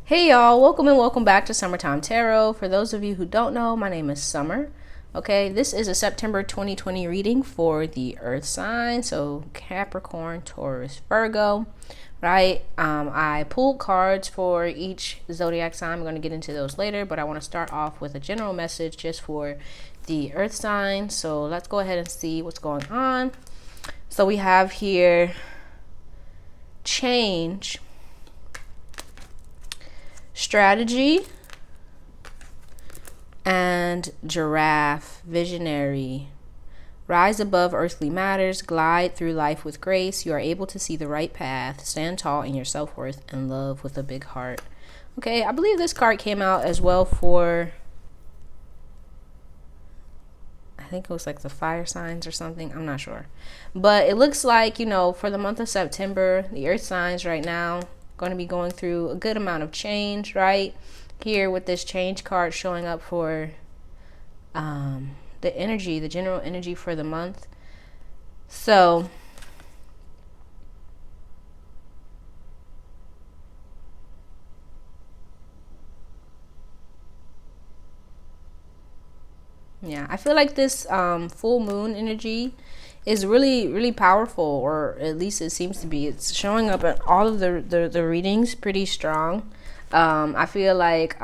Hey y'all, welcome and welcome back to Summertime Tarot. For those of you who don't know, my name is Summer. Okay, this is a September 2020 reading for the Earth sign, so Capricorn, Taurus, Virgo, right? I pulled cards for each zodiac sign. I'm going to get into those later, but I want to start off with a general message just for the Earth sign. So let's go ahead and see what's going on. So we have here change, strategy, and giraffe, visionary. Rise above earthly matters, glide through life with grace. You are able to see the right path, stand tall in your self-worth, and love with a big heart. Okay, I believe this card came out as well for, I think it was like the fire signs or something. I'm not sure. But it looks like, you know, for the month of September, the earth signs right now going to be going through a good amount of change, right? Here with this change card showing up for the energy, the general energy for the month. So yeah, I feel like this full moon energy is really powerful, or at least it seems to be. It's showing up in all of the readings pretty strong. I feel like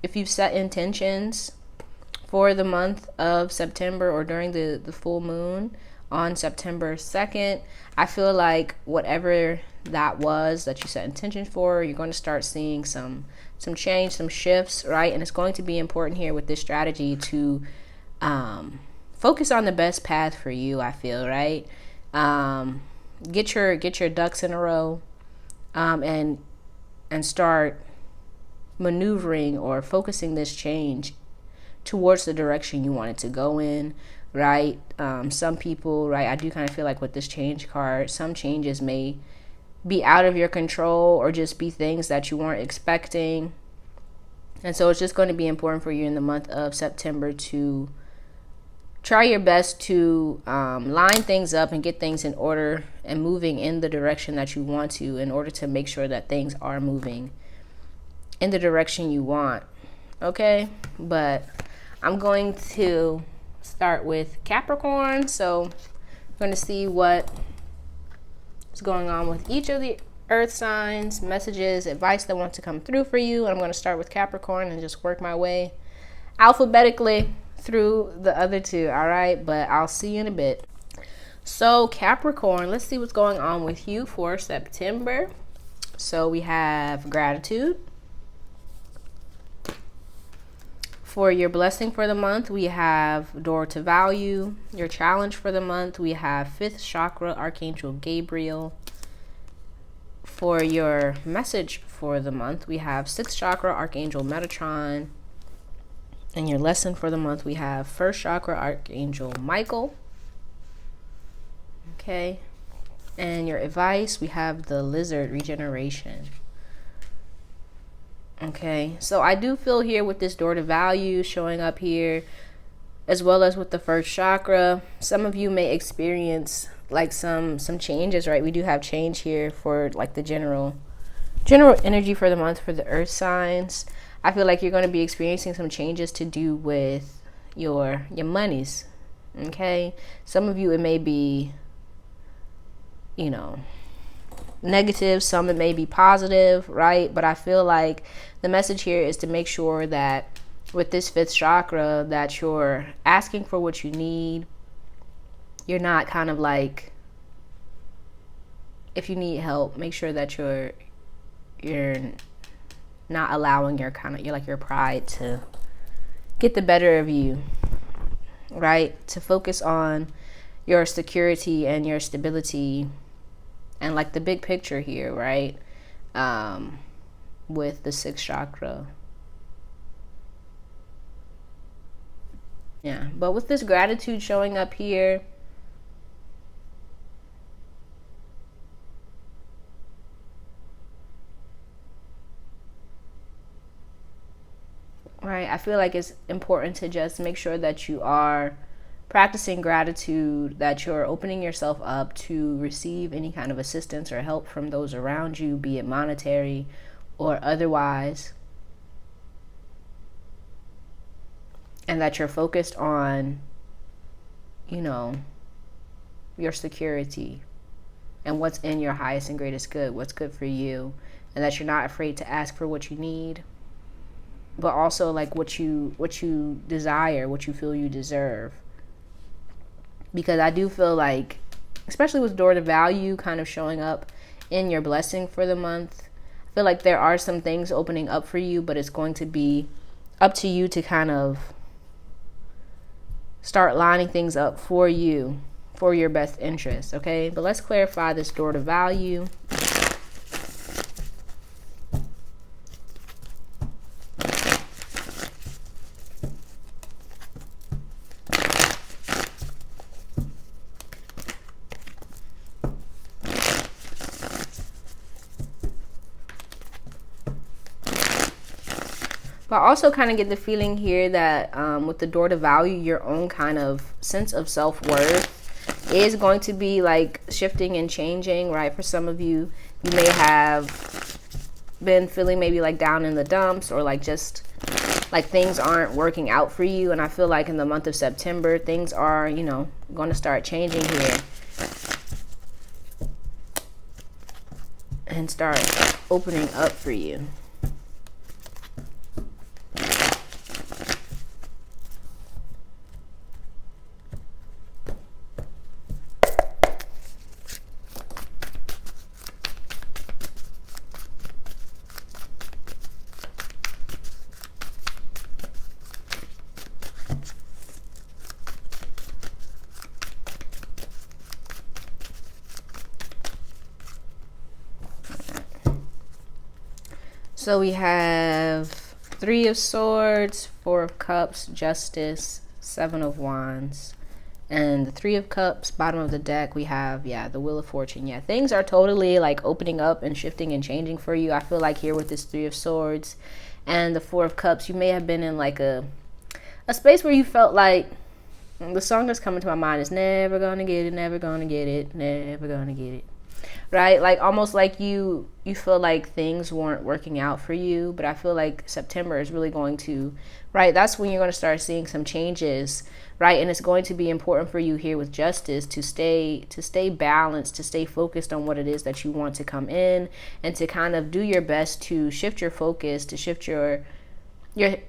if you've set intentions for the month of September or during the full moon on September 2nd, I feel like whatever that was that you set intentions for, you're going to start seeing some change, some shifts, right? And it's going to be important here with this strategy to focus on the best path for you, I feel, right? Get your ducks in a row, and start maneuvering or focusing this change towards the direction you want it to go in, right? Some people, right, I do kind of feel like with this change card, some changes may be out of your control or just be things that you weren't expecting. And so it's just going to be important for you in the month of September to try your best to line things up and get things in order and moving in the direction that you want to, in order to make sure that things are moving in the direction you want. Okay, but I'm going to start with Capricorn. So I'm going to see what is going on with each of the earth signs, messages, advice that want to come through for you. And I'm going to start with Capricorn and just work my way alphabetically through the other two. All right, but I'll see you in a bit. So Capricorn, let's see what's going on with you for September. So we have gratitude. For your blessing for the month, we have door to value. Your challenge for the month, we have 5th chakra, Archangel Gabriel. For your message for the month, we have 6th chakra, Archangel Metatron. And your lesson for the month, we have 1st chakra, Archangel Michael. Okay. And your advice, we have the lizard, regeneration. Okay, so I do feel here with this door to value showing up here, as well as with the 1st chakra, some of you may experience like some changes, right? We do have change here for like the general energy for the month for the earth signs. I feel like you're going to be experiencing some changes to do with your monies. Okay, some of you, it may be, you know, negative, some it may be positive, right? But I feel like the message here is to make sure that with this 5th chakra that you're asking for what you need. You're not kind of like, if you need help, make sure that you're not allowing your pride to get the better of you, right? To focus on your security and your stability and like the big picture here, right? With the 6th chakra. Yeah, but with this gratitude showing up here, right, I feel like it's important to just make sure that you are practicing gratitude, that you're opening yourself up to receive any kind of assistance or help from those around you, be it monetary or otherwise, and that you're focused on, you know, your security and what's in your highest and greatest good, what's good for you, and that you're not afraid to ask for what you need, but also like what you desire, what you feel you deserve. Because I do feel like, especially with door to value kind of showing up in your blessing for the month, I feel like there are some things opening up for you, but it's going to be up to you to kind of start lining things up for you, for your best interest, okay? But let's clarify this door to value. But I also kind of get the feeling here that with the door to value, your own kind of sense of self-worth is going to be like shifting and changing, right? For some of you, you may have been feeling maybe like down in the dumps, or like just like things aren't working out for you. And I feel like in the month of September, things are, you know, going to start changing here and start opening up for you. So we have 3 of Swords, 4 of Cups, Justice, 7 of Wands. And the 3 of Cups, bottom of the deck, we have, the Wheel of Fortune. Yeah, things are totally like opening up and shifting and changing for you. I feel like here with this 3 of Swords and the 4 of Cups, you may have been in like a space where you felt like, the song that's coming to my mind is never gonna get it, never gonna get it, never gonna get it. Right? Like almost like you feel like things weren't working out for you. But I feel like September is really going to, right? That's when you're going to start seeing some changes, right? And it's going to be important for you here with Justice to stay balanced, to stay focused on what it is that you want to come in, and to kind of do your best to shift your focus, to shift your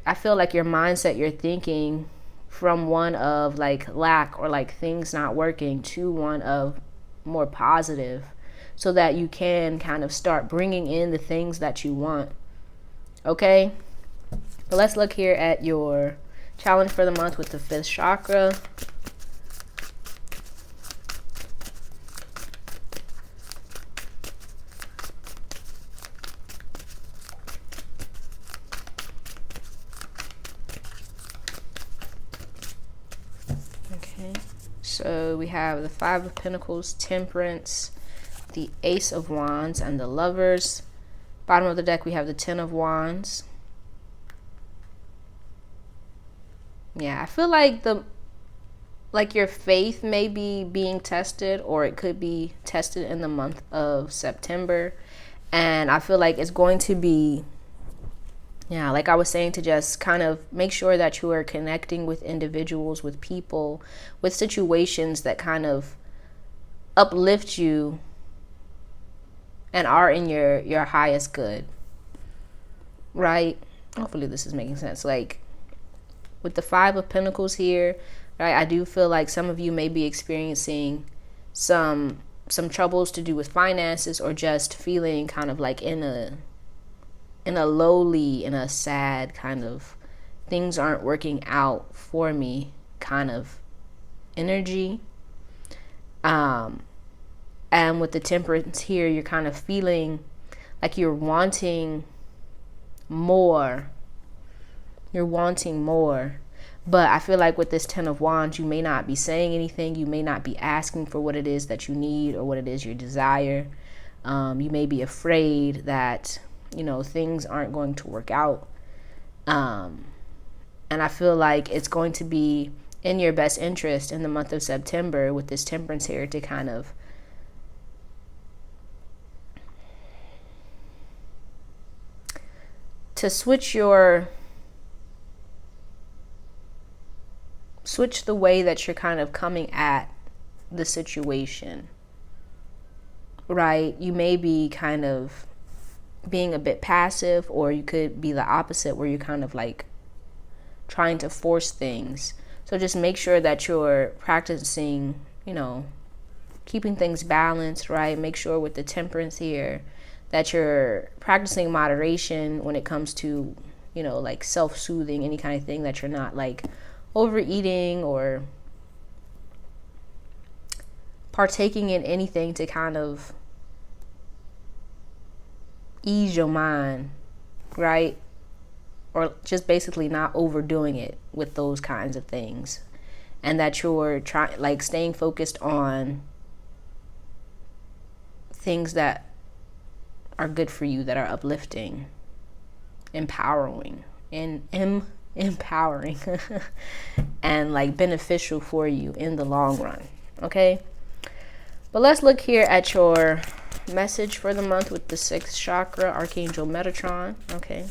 I feel like your mindset, your thinking from one of like lack or like things not working to one of more positive, so that you can kind of start bringing in the things that you want. Okay, but let's look here at your challenge for the month with the 5th chakra. Okay, so we have the 5 of Pentacles, Temperance, the Ace of Wands, and the Lovers. Bottom of the deck, we have the 10 of Wands. Yeah, I feel like your faith may be being tested, or it could be tested in the month of September. And I feel like it's going to be, like I was saying, to just kind of make sure that you are connecting with individuals, with people, with situations that kind of uplift you and are in your highest good, right? Hopefully this is making sense. Like with the 5 of Pentacles here, right, I do feel like some of you may be experiencing some troubles to do with finances, or just feeling kind of like in a lowly, in a sad kind of things aren't working out for me kind of energy. And with the Temperance here, you're kind of feeling like you're wanting more. You're wanting more. But I feel like with this 10 of Wands, you may not be saying anything. You may not be asking for what it is that you need or what it is you desire. You may be afraid that, things aren't going to work out. And I feel like it's going to be in your best interest in the month of September with this Temperance here to kind of to switch the way that you're kind of coming at the situation, right? You may be kind of being a bit passive, or you could be the opposite where you're kind of like trying to force things. So just make sure that you're practicing, keeping things balanced, right? Make sure with the temperance here that you're practicing moderation when it comes to, like self-soothing, any kind of thing, that you're not like overeating or partaking in anything to kind of ease your mind, right? Or just basically not overdoing it with those kinds of things. And that you're staying focused on things that are good for you, that are uplifting, empowering, and empowering and like beneficial for you in the long run. Okay, but let's look here at your message for the month with the 6th chakra, Archangel Metatron. Okay,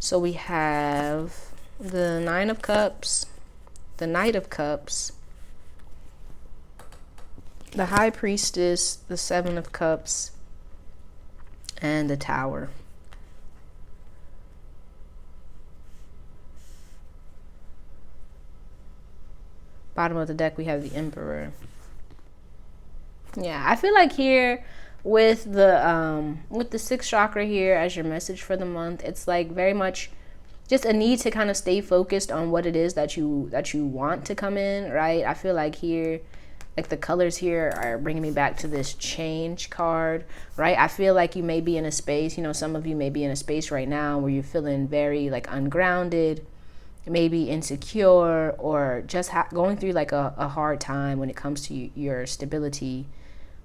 so we have the 9 of Cups, the Knight of Cups, the High Priestess, the 7 of Cups, and the Tower. Bottom of the deck, we have the Emperor. Yeah, I feel like here with the 6th chakra here as your message for the month, it's like very much just a need to kind of stay focused on what it is that you want to come in, right? I feel like here, like the colors here are bringing me back to this change card, right? I feel like you may be in a space, some of you may be in a space right now where you're feeling very like ungrounded, maybe insecure, or just going through like a hard time when it comes to your stability,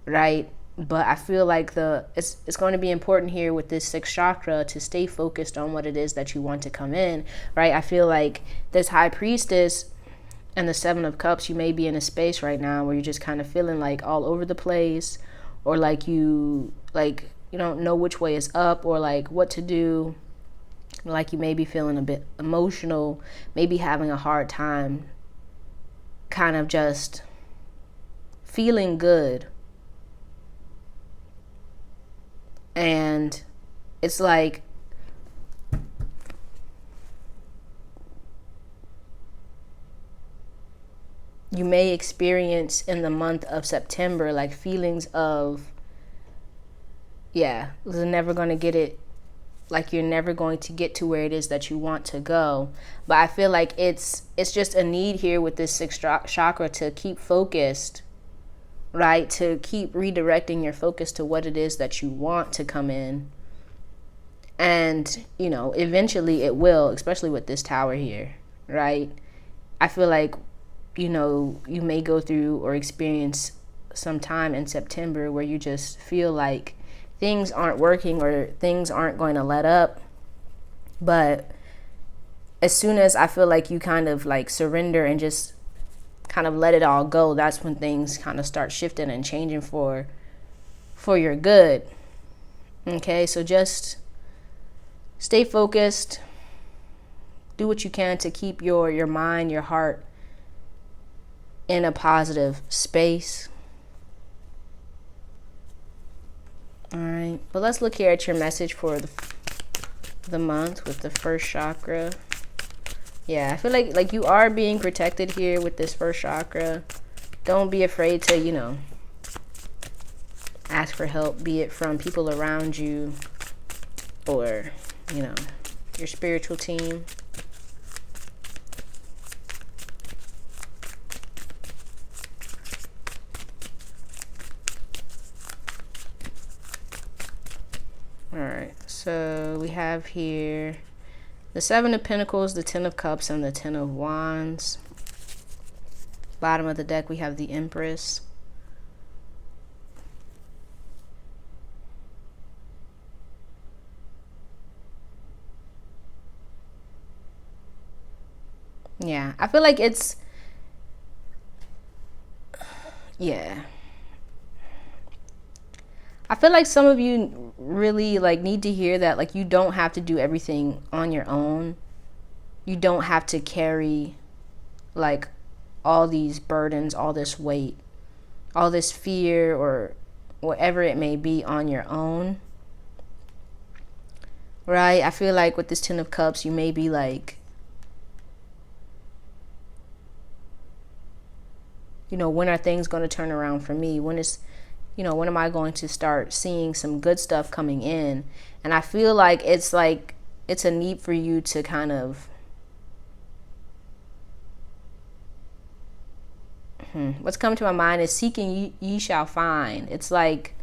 right? But I feel like it's going to be important here with this 6th chakra to stay focused on what it is that you want to come in, right? I feel like this High Priestess and the 7 of Cups, you may be in a space right now where you're just kind of feeling like all over the place, or like you don't know which way is up or like what to do. Like you may be feeling a bit emotional, maybe having a hard time kind of just feeling good. And it's like you may experience in the month of September like feelings of, you're never going to get it, like you're never going to get to where it is that you want to go. But I feel like it's just a need here with this 6th chakra to keep focused, right? To keep redirecting your focus to what it is that you want to come in. And, eventually it will, especially with this Tower here, right? I feel like, you may go through or experience some time in September where you just feel like things aren't working or things aren't going to let up. But as soon as I feel like you kind of like surrender and just kind of let it all go, that's when things kind of start shifting and changing for your good. Okay, so just stay focused. Do what you can to keep your mind, your heart in a positive space. All right, but let's look here at your message for the month with the 1st chakra. Yeah, I feel like you are being protected here with this 1st chakra. Don't be afraid to, ask for help, be it from people around you or, your spiritual team. All right, so we have here the 7 of Pentacles, the 10 of Cups, and the 10 of Wands. Bottom of the deck, we have the Empress. Yeah, I feel like it's, I feel like some of you really like need to hear that like you don't have to do everything on your own. You don't have to carry like all these burdens, all this weight, all this fear or whatever it may be on your own. Right? I feel like with this Ten of Cups, you may be like, you know, when are things going to turn around for me? When am I going to start seeing some good stuff coming in? And I feel like it's a need for you to kind of, what's coming to my mind is seeking ye shall find. It's like,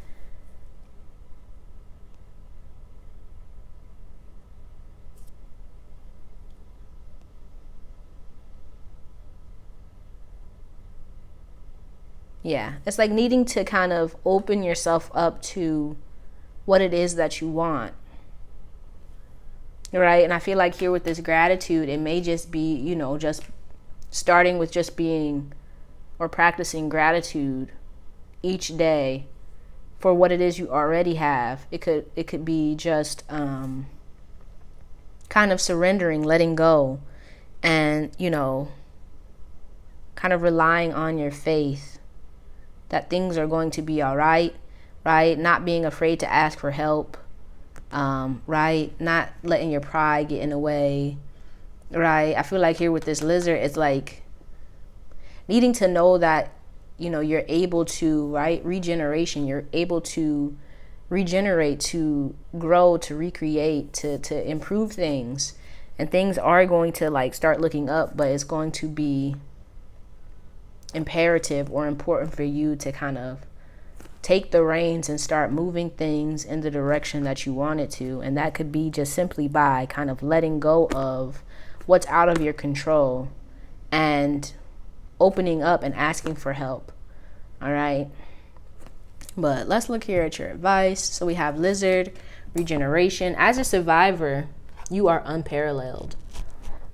yeah, it's like needing to kind of open yourself up to what it is that you want. Right? And I feel like here with this gratitude, it may just be, you know, just starting with just being or practicing gratitude each day for what it is you already have. It could be just kind of surrendering, letting go, and, you know, kind of relying on your faith that things are going to be all right, right? Not being afraid to ask for help, right? Not letting your pride get in the way, right? I feel like here with this lizard, it's like needing to know that, you know, you're able to, right? Regeneration, you're able to regenerate, to grow, to recreate, to improve things. And things are going to like start looking up, but it's going to be imperative or important for you to kind of take the reins and start moving things in the direction that you want it to. And that could be just simply by kind of letting go of what's out of your control and opening up and asking for help. All right. But let's look here at your advice. So we have lizard, regeneration. As a survivor, you are unparalleled.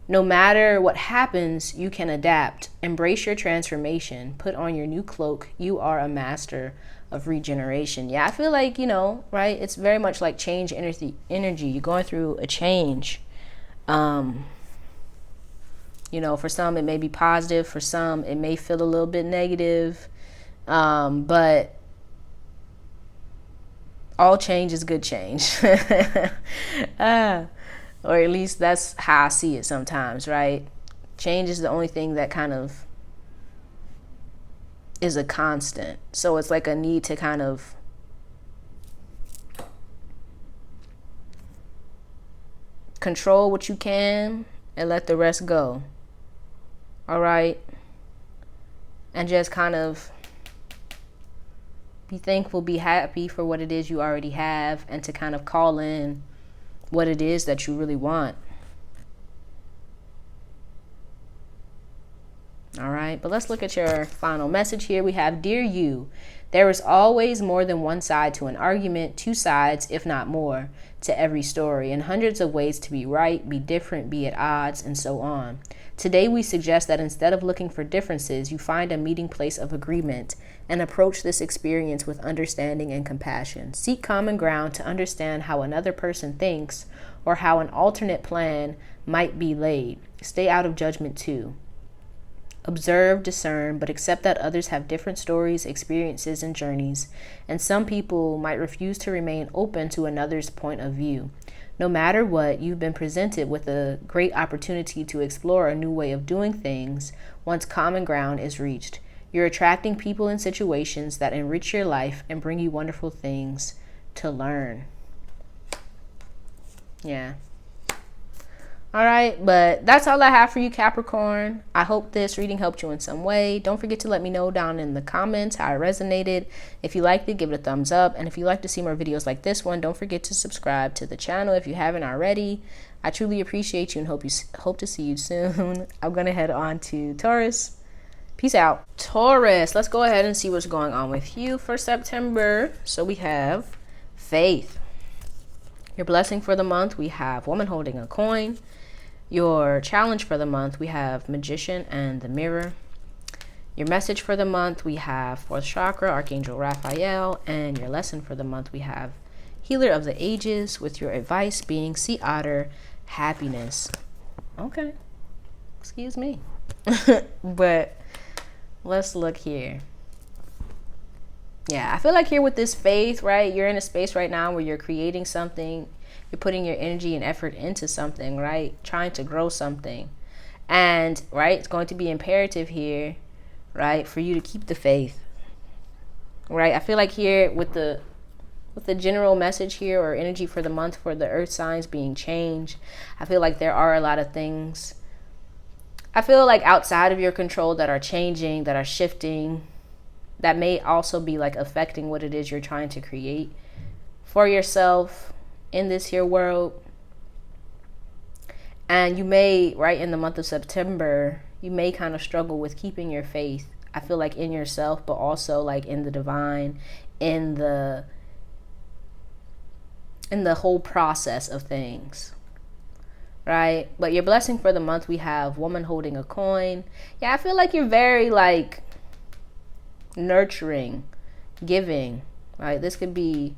No matter what happens, you can adapt. Embrace your transformation. Put on your new cloak. You are a master of regeneration. Yeah, I feel like, you know, right? It's very much like change energy. You're going through a change. You know, for some it may be positive. For some it may feel a little bit negative. But all change is good change. Or at least that's how I see it sometimes, right? Change is the only thing that kind of is a constant. So it's like a need to kind of control what you can and let the rest go. All right? And just kind of be thankful, be happy for what it is you already have, and to kind of call in what it is that you really want. All right, but let's look at your final message here. We have, Dear you, there is always more than one side to an argument, two sides, if not more, to every story, and hundreds of ways to be right, be different, be at odds, and so on. Today we suggest that instead of looking for differences, you find a meeting place of agreement and approach this experience with understanding and compassion. Seek common ground to understand how another person thinks or how an alternate plan might be laid. Stay out of judgment too. Observe, discern, but accept that others have different stories, experiences, and journeys, and some people might refuse to remain open to another's point of view. No matter what, you've been presented with a great opportunity to explore a new way of doing things once common ground is reached. You're attracting people and situations that enrich your life and bring you wonderful things to learn. Yeah. All right, but that's all I have for you, Capricorn. I hope this reading helped you in some way. Don't forget to let me know down in the comments how it resonated. If you liked it, give it a thumbs up. And if you'd like to see more videos like this one, don't forget to subscribe to the channel if you haven't already. I truly appreciate you and hope to see you soon. I'm going to head on to Taurus. Peace out. Taurus, let's go ahead and see what's going on with you for September. So we have faith. Your blessing for the month, we have woman holding a coin. Your challenge for the month, we have magician and the mirror. Your message for the month, we have fourth chakra, Archangel Raphael. And your lesson for the month, we have healer of the ages, with your advice being sea otter, happiness. Okay. Excuse me. But let's look here. Yeah, I feel like here with this faith, right? You're in a space right now where you're creating something. You're putting your energy and effort into something, right? Trying to grow something. And, right, it's going to be imperative here, right, for you to keep the faith. Right? I feel like here with the general message here, or energy for the month for the earth signs being changed, I feel like there are a lot of things, I feel like, outside of your control that are changing, that are shifting, that may also be like affecting what it is you're trying to create for yourself in this here world. And you may, right, in the month of September, you may kind of struggle with keeping your faith, I feel like, in yourself, but also like in the divine, in the whole process of things, right? But your blessing for the month, we have woman holding a coin. Yeah, I feel like you're very like nurturing, giving, right? This could be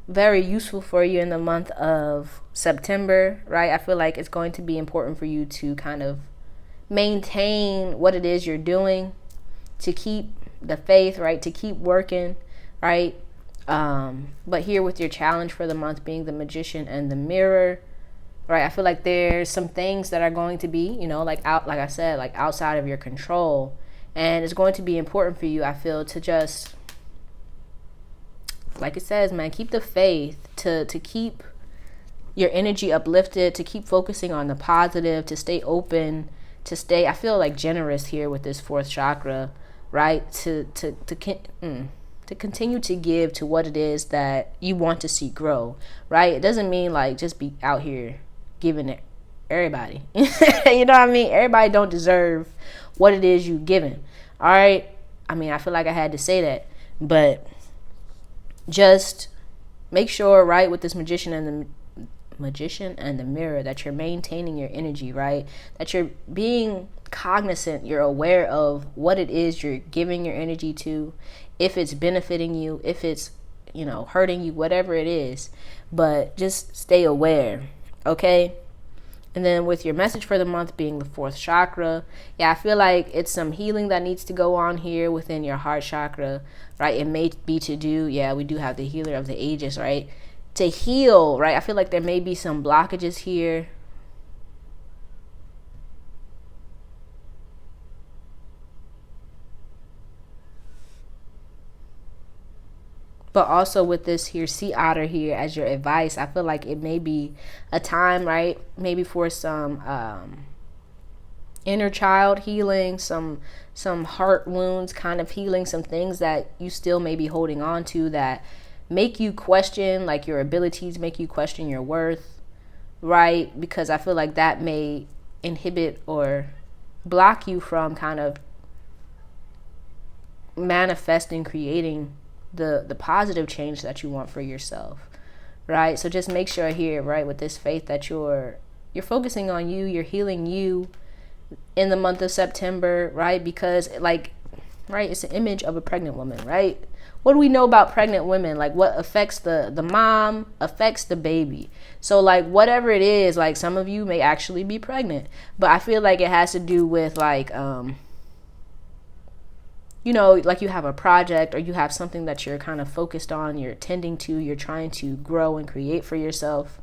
very useful for you in the month of September, right? I feel like it's going to be important for you to kind of maintain what it is you're doing, to keep the faith, right? To keep working, right? But here with your challenge for the month being the Magician and the Mirror, right? I feel like there's some things that are going to be, like I said, like outside of your control. And it's going to be important for you, I feel, to just, like it says, man, keep the faith, to keep your energy uplifted, to keep focusing on the positive, to stay open, to stay, I feel like, generous here with this fourth chakra, right? To continue to give to what it is that you want to see grow, right? It doesn't mean like just be out here giving it everybody. You know what I mean? Everybody don't deserve what it is you giving. All right. I mean, I feel like I had to say that, but just make sure, right, with this Magician and the Mirror, that you're maintaining your energy, right? That you're being cognizant, you're aware of what it is you're giving your energy to, if it's benefiting you, if it's, hurting you, whatever it is. But just stay aware, okay? And then with your message for the month being the fourth chakra, yeah, I feel like it's some healing that needs to go on here within your heart chakra, right? It may be to do, yeah, we do have the healer of the ages, right? To heal, right? I feel like there may be some blockages here. But also with this here sea otter here as your advice, I feel like it may be a time, right? Maybe for some inner child healing, some heart wounds kind of healing, some things that you still may be holding on to that make you question like your abilities, make you question your worth, right? Because I feel like that may inhibit or block you from kind of manifesting, creating the positive change that you want for yourself, right? So just make sure here, right, with this faith, that you're focusing on you, you're healing you in the month of September, right? Because like, right, it's an image of a pregnant woman, right? What do we know about pregnant women? Like, what affects the mom affects the baby. So like, whatever it is, like, some of you may actually be pregnant, but I feel like it has to do with like like you have a project, or you have something that you're kind of focused on, you're tending to, you're trying to grow and create for yourself.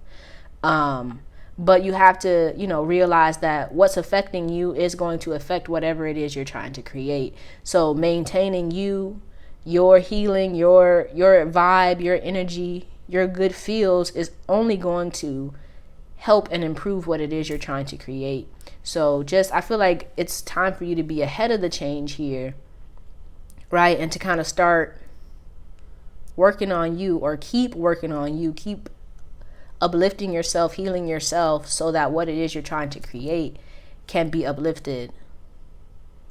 But you have to, realize that what's affecting you is going to affect whatever it is you're trying to create. So maintaining you, your healing, your vibe, your energy, your good feels is only going to help and improve what it is you're trying to create. So I feel like it's time for you to be ahead of the change here, right? And to kind of start working on you, or keep working on you, keep uplifting yourself, healing yourself, so that what it is you're trying to create can be uplifted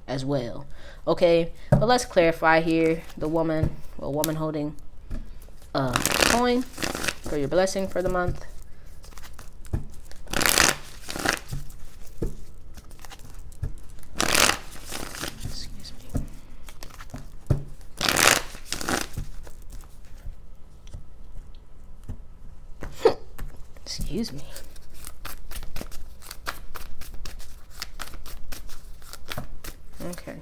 as well. Okay, but let's clarify here. The woman holding a coin for your blessing for the month. Excuse me. Okay.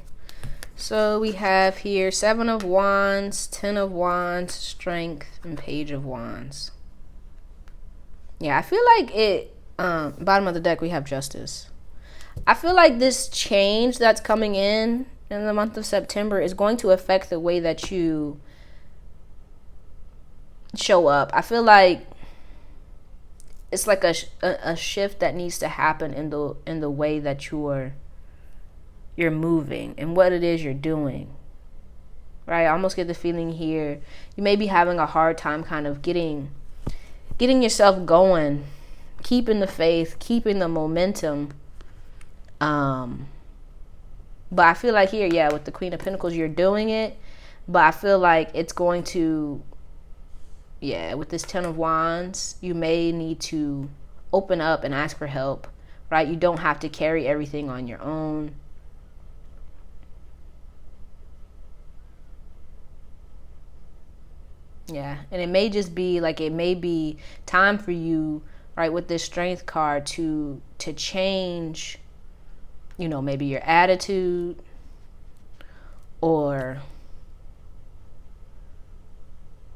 So we have here 7 of Wands, 10 of Wands, Strength, and Page of Wands. Yeah, I feel like it, bottom of the deck, we have Justice. I feel like this change that's coming in the month of September is going to affect the way that you show up. I feel like it's like a shift that needs to happen in the way that you're moving and what it is you're doing. Right? I almost get the feeling here you may be having a hard time kind of getting yourself going, keeping the faith, keeping the momentum. But I feel like here, yeah, with the Queen of Pentacles, you're doing it. But I feel like it's going to, yeah, with this 10 of Wands, you may need to open up and ask for help, right? You don't have to carry everything on your own. Yeah, and it may just be like, it may be time for you, right, with this Strength card to change, you know, maybe your attitude or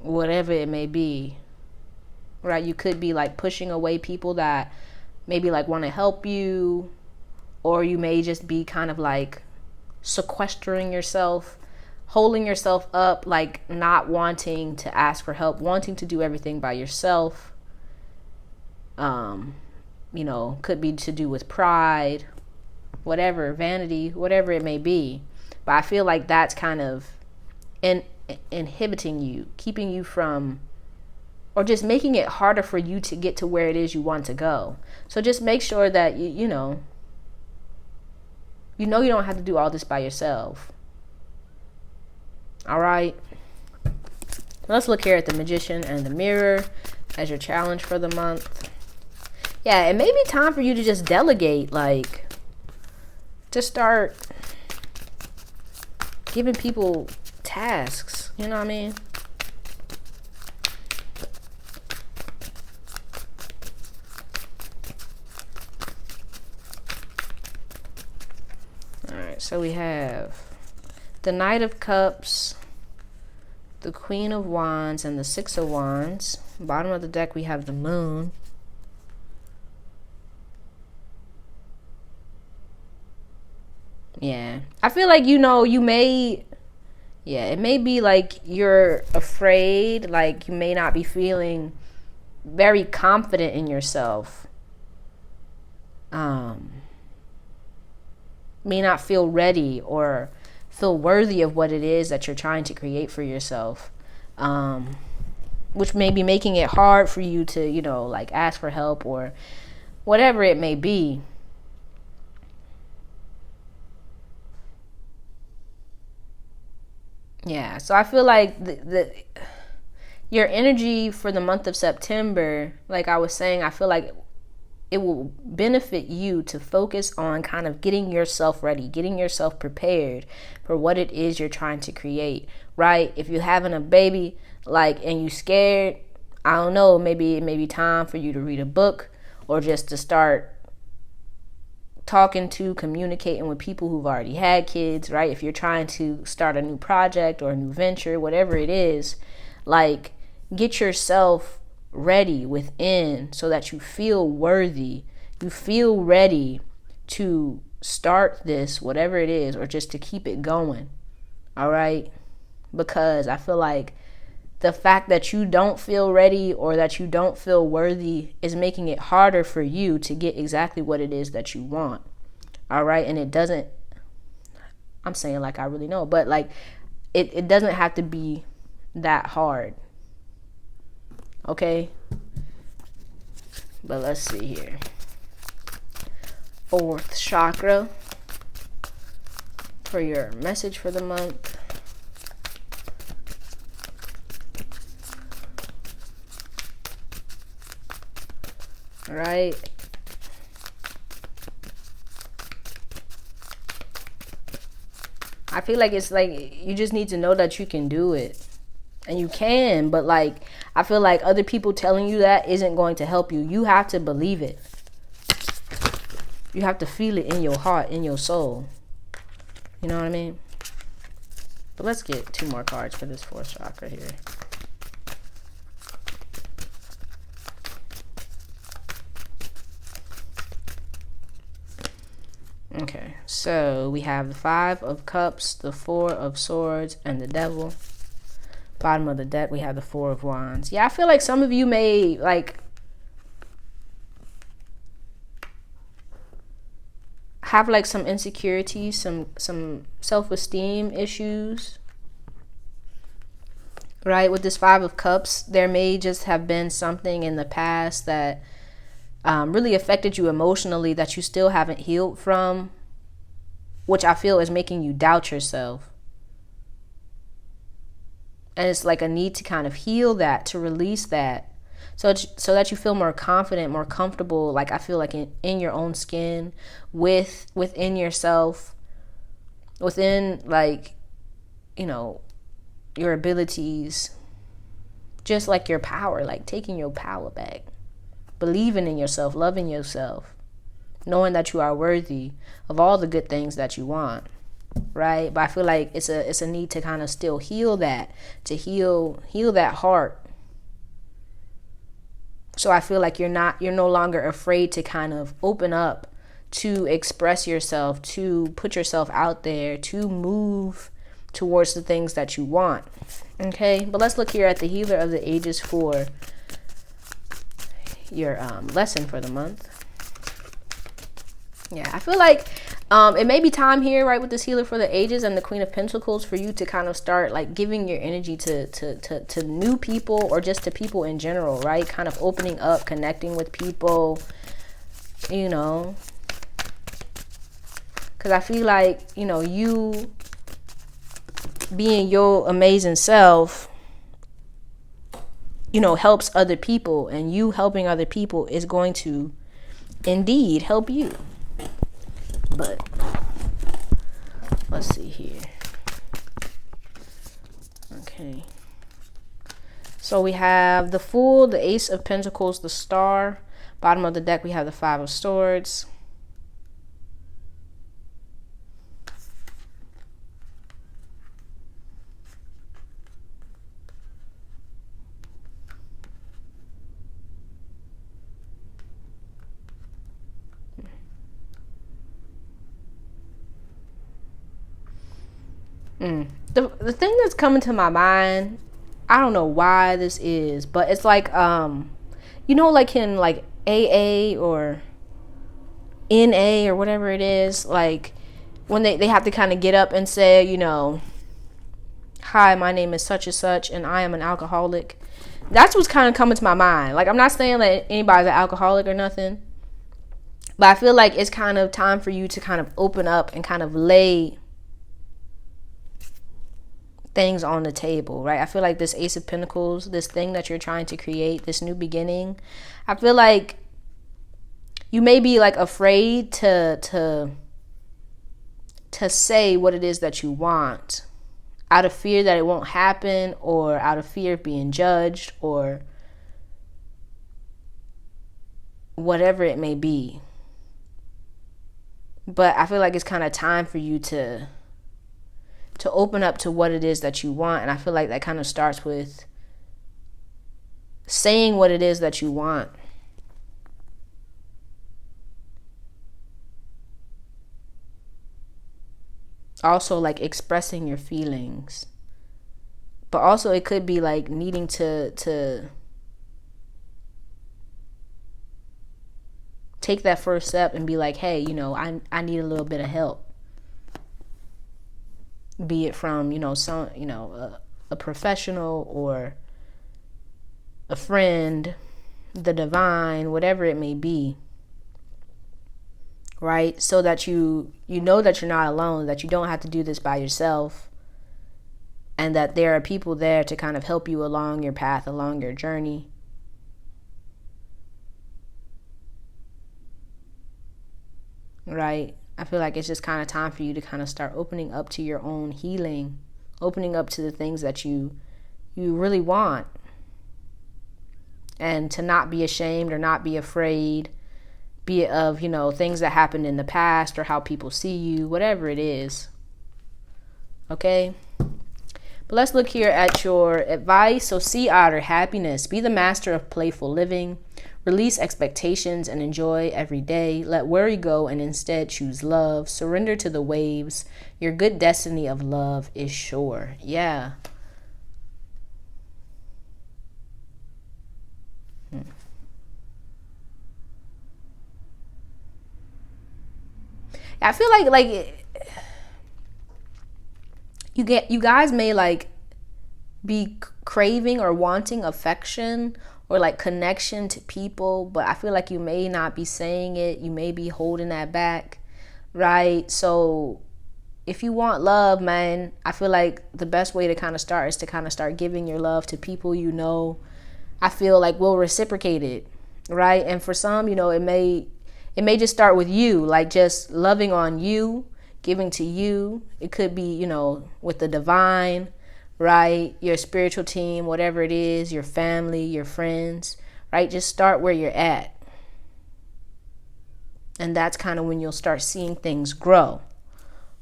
whatever it may be, right? You could be like pushing away people that maybe like want to help you, or you may just be kind of like sequestering yourself, holding yourself up, like not wanting to ask for help, wanting to do everything by yourself. You know, could be to do with pride, whatever, vanity, whatever it may be. But I feel like that's kind of inhibiting you, keeping you from, or just making it harder for you to get to where it is you want to go. So just make sure that you know you don't have to do all this by yourself. All right. Let's look here at the Magician and the Mirror as your challenge for the month. Yeah, it may be time for you to just delegate, like to start giving people tasks. You know what I mean? All right, so we have the Knight of Cups, the Queen of Wands, and the Six of Wands. Bottom of the deck, we have the Moon. Yeah, I feel like, you know, you may, yeah, it may be like you're afraid, like you may not be feeling very confident in yourself. May not feel ready or feel worthy of what it is that you're trying to create for yourself. Which may be making it hard for you to, you know, like ask for help or whatever it may be. Yeah, so I feel like your energy for the month of September, like I was saying, I feel like it will benefit you to focus on kind of getting yourself ready, getting yourself prepared for what it is you're trying to create, right? If you're having a baby, like, and you scared, I don't know, maybe it may be time for you to read a book or just to start communicating with people who've already had kids, right? If you're trying to start a new project or a new venture, whatever it is, like, get yourself ready within so that you feel worthy, you feel ready to start this, whatever it is, or just to keep it going. All right? Because I feel like the fact that you don't feel ready or that you don't feel worthy is making it harder for you to get exactly what it is that you want. All right? And it doesn't, I'm saying like I really know, but like it doesn't have to be that hard. Okay? But let's see here. Fourth chakra for your message for the month. All right. I feel like it's like you just need to know that you can do it. And you can, but like I feel like other people telling you that isn't going to help you. You have to believe it. You have to feel it in your heart, in your soul. You know what I mean? But let's get 2 more cards for this 4th chakra here. Okay, so we have the 5 of Cups, the 4 of Swords, and the Devil. Bottom of the deck, we have the 4 of Wands. Yeah, I feel like some of you may, like, have, like, some insecurities, some self-esteem issues. Right? With this 5 of Cups, there may just have been something in the past that really affected you emotionally that you still haven't healed from, which I feel is making you doubt yourself. And it's like a need to kind of heal that, to release that, so that you feel more confident, more comfortable, like I feel like in your own skin, within yourself, within, like, you know, your abilities, just like your power, like taking your power back, believing in yourself, loving yourself, knowing that you are worthy of all the good things that you want. Right? But I feel like it's a need to kind of still heal that, to heal that heart. So I feel like you're no longer afraid to kind of open up, to express yourself, to put yourself out there, to move towards the things that you want. Okay, but let's look here at the Healer of the Ages for your lesson for the month. Yeah, I feel like it may be time here, right, with this Healer for the Ages and the Queen of Pentacles, for you to kind of start, like, giving your energy to new people, or just to people in general, right? Kind of opening up, connecting with people, you know. Because I feel like, you know, you being your amazing self, you know, helps other people, and you helping other people is going to indeed help you. But let's see here. Okay. So we have the Fool, the Ace of Pentacles, the Star. Bottom of the deck, we have the 5 of Swords. The thing that's coming to my mind, I don't know why this is, but it's like, you know, like in like AA or NA or whatever it is, like when they have to kind of get up and say, you know, hi, my name is such and such, and I am an alcoholic. That's what's kind of coming to my mind. Like, I'm not saying that anybody's an alcoholic or nothing, but I feel like it's kind of time for you to kind of open up and kind of lay things on the table, right? I feel like this Ace of Pentacles, this thing that you're trying to create, this new beginning, I feel like you may be like afraid to say what it is that you want, out of fear that it won't happen, or out of fear of being judged, or whatever it may be. But I feel like it's kind of time for you to open up to what it is that you want. And I feel like that kind of starts with saying what it is that you want. Also, like, expressing your feelings. But also it could be like needing to take that first step and be like, hey, you know, I need a little bit of help. Be it from, you know, some, you know, a professional or a friend, the divine, whatever it may be, right? So that you know that you're not alone, that you don't have to do this by yourself, and that there are people there to kind of help you along your path, along your journey. Right? I feel like it's just kind of time for you to kind of start opening up to your own healing, opening up to the things that you really want. and to not be ashamed or not be afraid, be it of, things that happened in the past or how people see you, whatever it is. Okay? But let's look here at your advice. So sea otter, happiness. Be the master of playful living. Release expectations and enjoy every day. Let worry go and instead choose love. Surrender to the waves. Your good destiny of love is sure. Yeah. I feel like you guys may like be craving or wanting affection or like connection to people, but I feel like you may not be saying it. You may be holding that back, right? So if you want love, man, I feel like the best way to kind of start is to kind of start giving your love to people I feel like will reciprocate it, right? And for some, it may just start with you, like just loving on you, giving to you. It could be, with the divine, right? Your spiritual team, whatever it is, your family, your friends, right? Just start where you're at. And that's kind of when you'll start seeing things grow.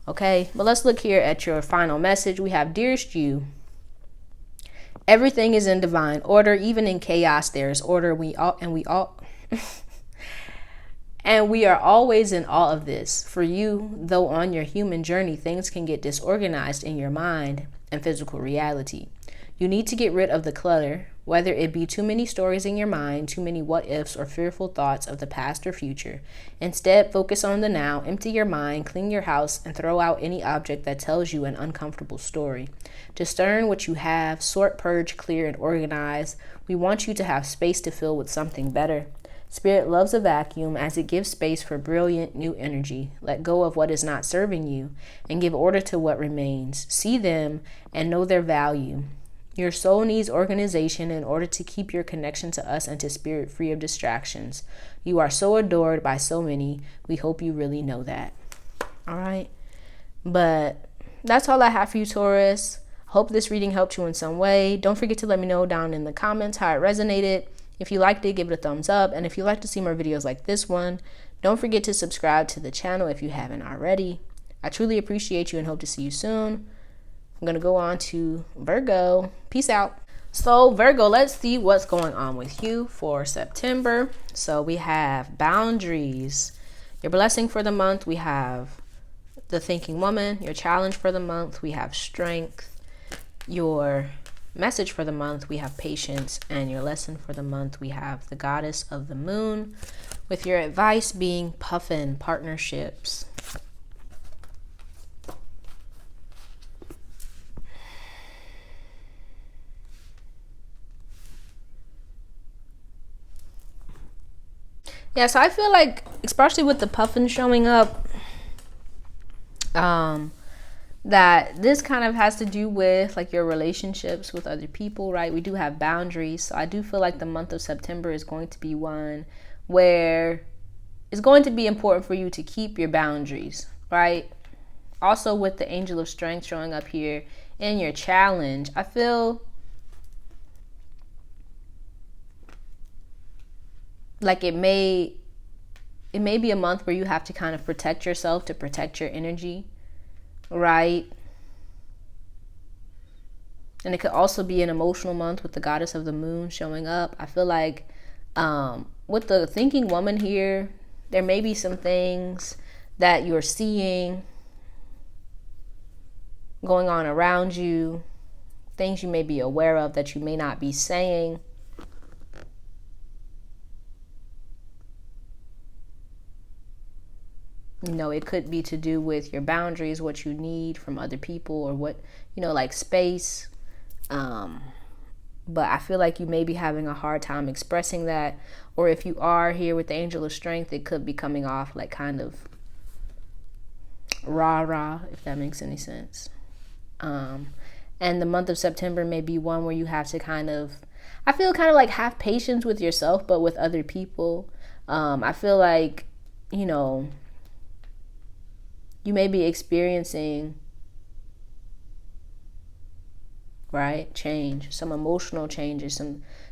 Okay, but let's look here at your final message. We have, dearest you, everything is in divine order. Even in chaos, there is order. And we are always in awe of this. For you, though on your human journey, things can get disorganized in your mind and physical reality. You need to get rid of the clutter, whether it be too many stories in your mind, too many what ifs, or fearful thoughts of the past or future. Instead, focus on the now, empty your mind, clean your house, and throw out any object that tells you an uncomfortable story. Discern what you have, sort, purge, clear, and organize. We want you to have space to fill with something better. Spirit loves a vacuum as it gives space for brilliant new energy. Let go of what is not serving you and give order to what remains. See them and know their value. Your soul needs organization in order to keep your connection to us and to spirit free of distractions. You are so adored by so many. We hope you really know that. All right. But that's all I have for you, Taurus. Hope this reading helped you in some way. Don't forget to let me know down in the comments how it resonated. If you liked it, give it a thumbs up. And if you'd like to see more videos like this one, don't forget to subscribe to the channel if you haven't already. I truly appreciate you and hope to see you soon. I'm going to go on to Virgo. Peace out. So Virgo, let's see what's going on with you for September. So we have boundaries. Your blessing for the month, we have the thinking woman. Your challenge for the month, we have strength. Your message for the month, we have patience. And your lesson for the month, we have the goddess of the moon, with your advice being puffin partnerships. Yeah, so I feel like, especially with the puffin showing up, that this kind of has to do with like your relationships with other people, right? We do have boundaries. So I do feel like the month of September is going to be one where it's going to be important for you to keep your boundaries, right? Also with the angel of strength showing up here in your challenge, I feel like it may be a month where you have to kind of protect yourself, to protect your energy, right? And it could also be an emotional month with the goddess of the moon showing up. I feel like with the thinking woman here, there may be some things that you're seeing going on around you, things you may be aware of that you may not be saying. It could be to do with your boundaries, what you need from other people, or what, like space. But I feel like you may be having a hard time expressing that. Or if you are here with the angel of strength, it could be coming off like kind of rah-rah, if that makes any sense. And the month of September may be one where you have to I feel kind of like have patience with yourself, but with other people. I feel like, you may be experiencing, right, change, some emotional changes,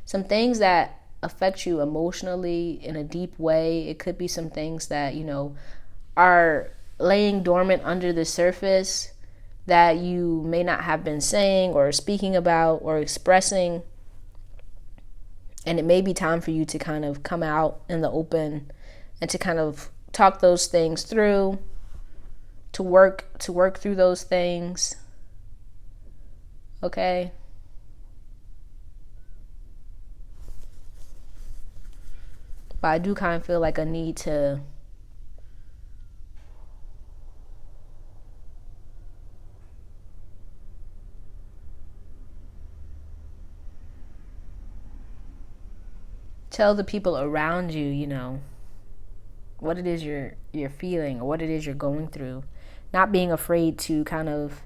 some things that affect you emotionally in a deep way. It could be some things that, are laying dormant under the surface that you may not have been saying or speaking about or expressing. And it may be time for you to kind of come out in the open and to kind of talk those things through, to work through those things. Okay? But I do kind of feel like a need to tell the people around you, what it is you're feeling or what it is you're going through. Not being afraid to kind of,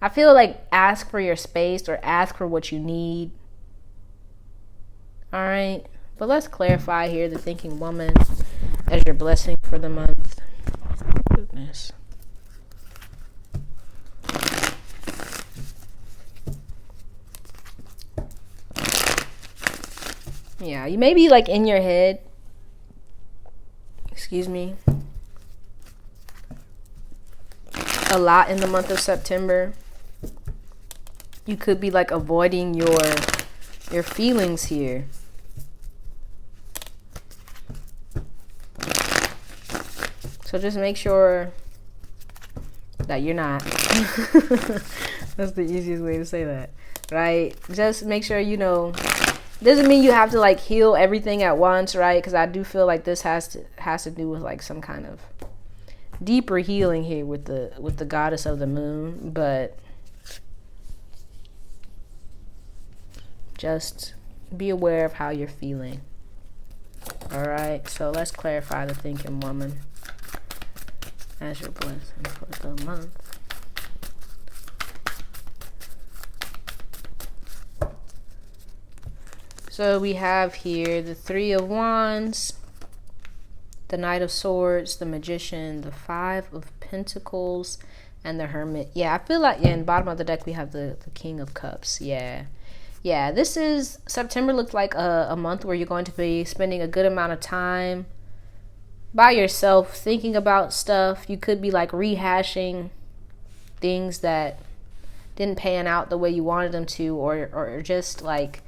I feel like, ask for your space or ask for what you need. All right. But let's clarify here the thinking woman as your blessing for the month. Goodness. Yeah, you may be like in your head. Excuse me. A lot in the month of September. You could be like avoiding your feelings here. So just make sure that you're not. That's the easiest way to say that, right? Just make sure doesn't mean you have to like heal everything at once, right? Because I do feel like this has to do with like some kind of deeper healing here with the goddess of the moon, but just be aware of how you're feeling. All right, so let's clarify the thinking woman as your blessing for the month. So we have here the Three of Wands, the Knight of Swords, the Magician, the Five of Pentacles, and the Hermit. Yeah, I feel like in the bottom of the deck we have the King of Cups. Yeah, this is, September looks like a month where you're going to be spending a good amount of time by yourself thinking about stuff. You could be like rehashing things that didn't pan out the way you wanted them to, or just like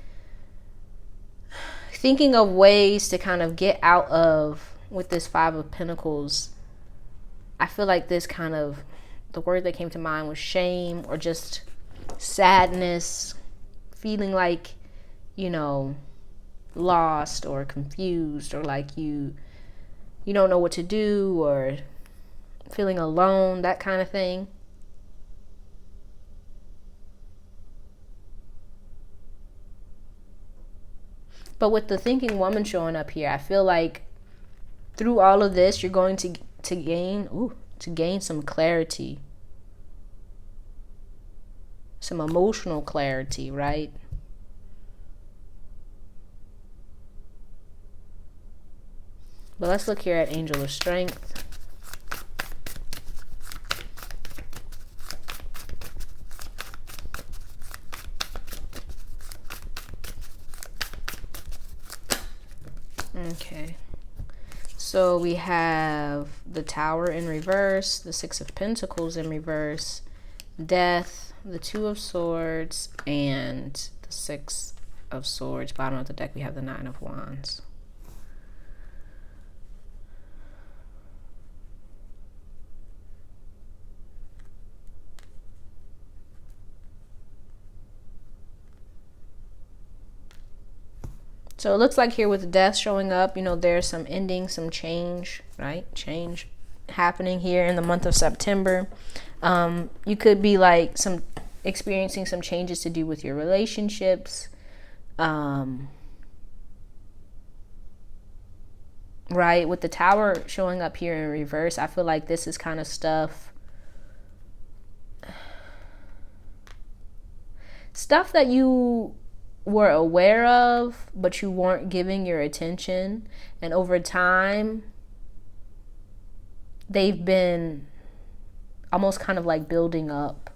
thinking of ways to kind of get out of, with this Five of Pentacles. I feel like this kind of, the word that came to mind was shame, or just sadness, feeling like, lost or confused, or like you don't know what to do, or feeling alone, that kind of thing. But with the thinking woman showing up here, I feel like through all of this, you're going to gain some clarity, some emotional clarity, right? But let's look here at Angel of Strength. Okay. So we have the Tower in reverse, the Six of Pentacles in reverse, Death, the Two of Swords, and the Six of Swords. Bottom of the deck we have the Nine of Wands. So it looks like here with Death showing up, there's some ending, some change, right? Change happening here in the month of September. You could be like experiencing some changes to do with your relationships. Right? With the Tower showing up here in reverse, I feel like this is kind of stuff that you were aware of, but you weren't giving your attention, and over time they've been almost kind of like building up,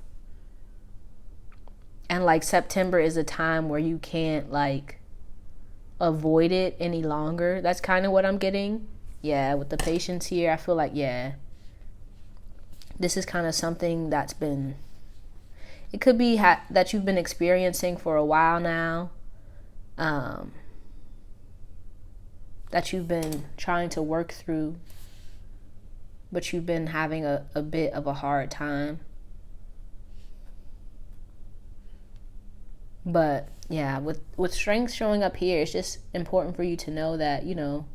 and like September is a time where you can't like avoid it any longer. That's kind of what I'm getting. Yeah, with the patience here, I feel like, yeah, this is kind of something that's been, it could be that you've been experiencing for a while now, that you've been trying to work through, but you've been having a bit of a hard time. But yeah, with strength showing up here, it's just important for you to know that, you know,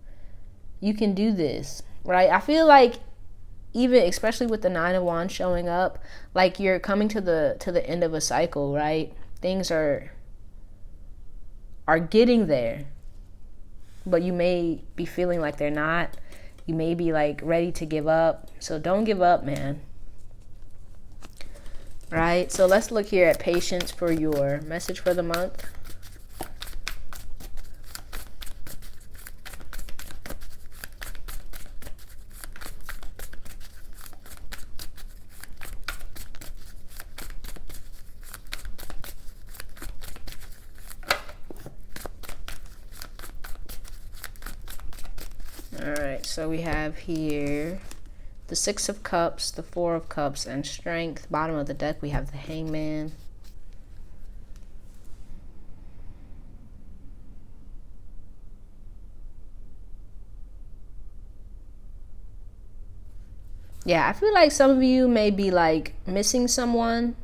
you can do this, right? I feel like, even especially with the Nine of Wands showing up, like you're coming to the end of a cycle, right? Things are getting there, but you may be feeling like they're not. You may be like ready to give up. So don't give up, man. Right? So let's look here at patience for your message for the month. Alright, so we have here the Six of Cups, the Four of Cups, and Strength. Bottom of the deck, we have the Hangman. Yeah, I feel like some of you may be like missing someone,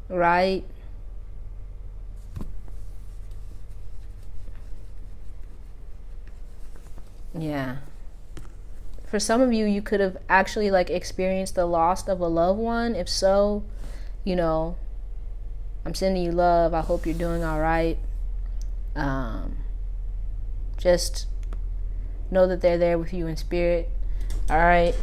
right? Yeah. For some of you, you could have actually like experienced the loss of a loved one. If so, you know, I'm sending you love. I hope you're doing all right. Just know that they're there with you in spirit. All right.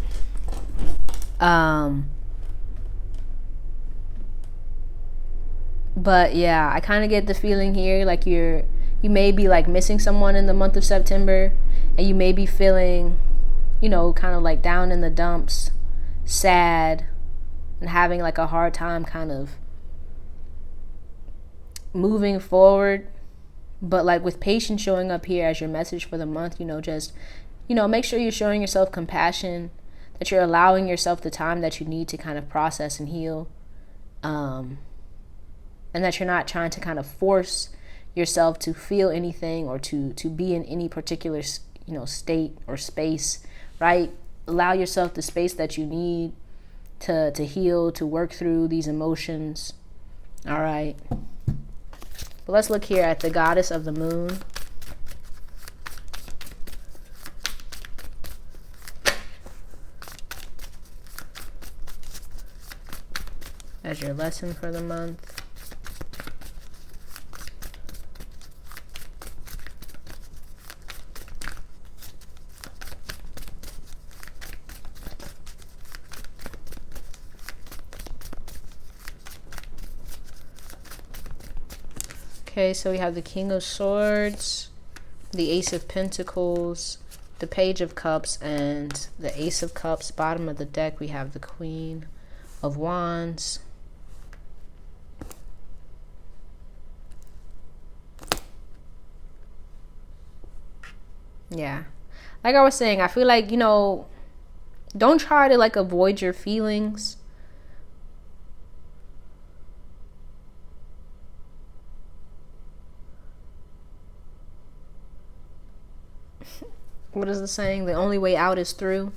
But yeah, I kind of get the feeling here like you may be like missing someone in the month of September, and you may be feeling, you know, kind of like down in the dumps, sad, and having like a hard time kind of moving forward. But like with patience showing up here as your message for the month, you know, just, you know, make sure you're showing yourself compassion, that you're allowing yourself the time that you need to kind of process and heal, and that you're not trying to kind of force yourself to feel anything or to be in any particular, you know, state or space, right? Allow yourself the space that you need to heal, to work through these emotions. All right. But let's look here at the Goddess of the Moon. As your lesson for the month. Okay, so we have the King of Swords, the Ace of Pentacles, the Page of Cups, and the Ace of Cups. Bottom of the deck, we have the Queen of Wands. Yeah. Like I was saying, I feel like, you know, don't try to like avoid your feelings. What is the saying? The only way out is through.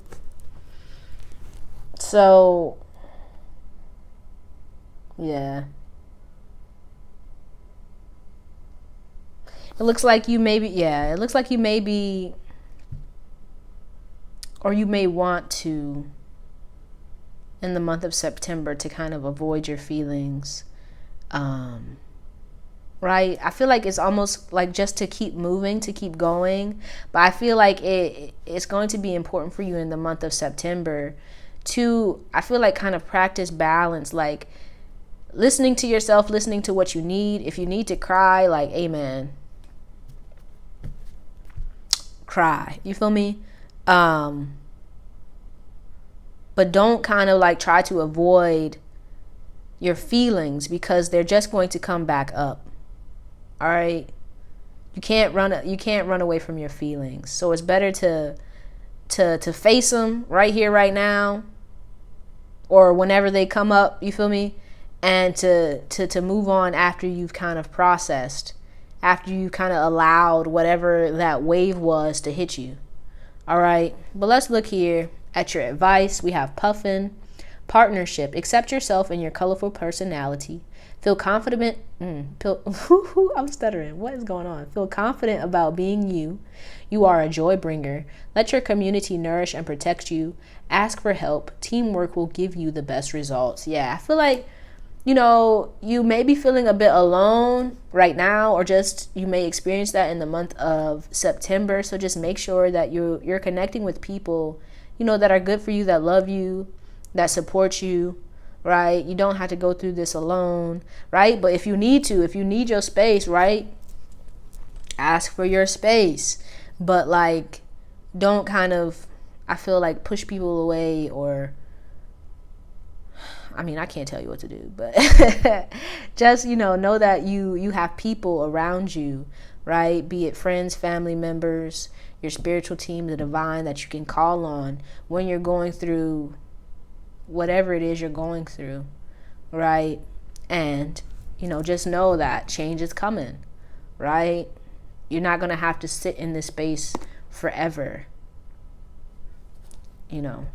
So, yeah. It looks like you may be, yeah, it looks like you may be, or you may want to, in the month of September, to kind of avoid your feelings. Right? I feel like it's almost like just to keep moving, to keep going. But I feel like it's going to be important for you in the month of September to, I feel like, kind of practice balance, like listening to yourself, listening to what you need. If you need to cry, like, amen, cry. You feel me? But don't kind of like try to avoid your feelings, because they're just going to come back up. All right. You can't run away from your feelings. So it's better to face them right here, right now, or whenever they come up, you feel me? And to move on after you've kind of processed, after you kind of allowed whatever that wave was to hit you. All right, but let's look here at your advice. We have Puffin. Partnership. Accept yourself and your colorful personality. Feel confident. I'm stuttering. What is going on? Feel confident about being you. You are a joy bringer. Let your community nourish and protect you. Ask for help. Teamwork will give you the best results. Yeah, I feel like, you know, you may be feeling a bit alone right now, or just you may experience that in the month of September. So just make sure that you're connecting with people, you know, that are good for you, that love you, that support you, right? You don't have to go through this alone, right? But if you need your space, right? Ask for your space. But like, don't kind of, I feel like, push people away, or, I mean, I can't tell you what to do, but just, you know that you have people around you, right? Be it friends, family members, your spiritual team, the divine, that you can call on when you're going through whatever it is you're going through, right? And, you know, just know that change is coming, right? You're not going to have to sit in this space forever, you know.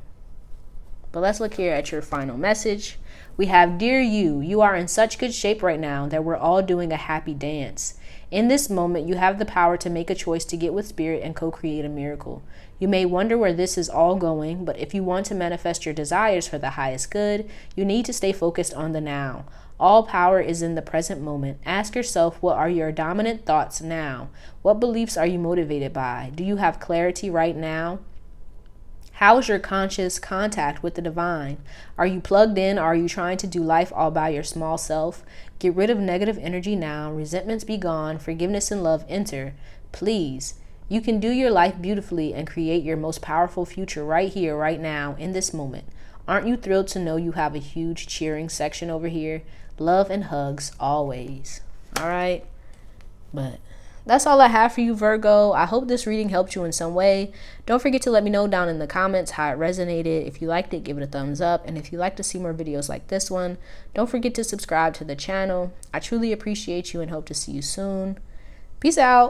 But let's look here at your final message. We have, Dear you, you are in such good shape right now that we're all doing a happy dance. In this moment, you have the power to make a choice to get with spirit and co-create a miracle. You may wonder where this is all going, but if you want to manifest your desires for the highest good, you need to stay focused on the now. All power is in the present moment. Ask yourself, what are your dominant thoughts now? What beliefs are you motivated by? Do you have clarity right now? How is your conscious contact with the divine? Are you plugged in, or are you trying to do life all by your small self? Get rid of negative energy now. Resentments be gone. Forgiveness and love enter. Please. You can do your life beautifully and create your most powerful future right here, right now, in this moment. Aren't you thrilled to know you have a huge cheering section over here? Love and hugs always. All right. But that's all I have for you, Virgo. I hope this reading helped you in some way. Don't forget to let me know down in the comments how it resonated. If you liked it, give it a thumbs up. And if you'd like to see more videos like this one, don't forget to subscribe to the channel. I truly appreciate you and hope to see you soon. Peace out.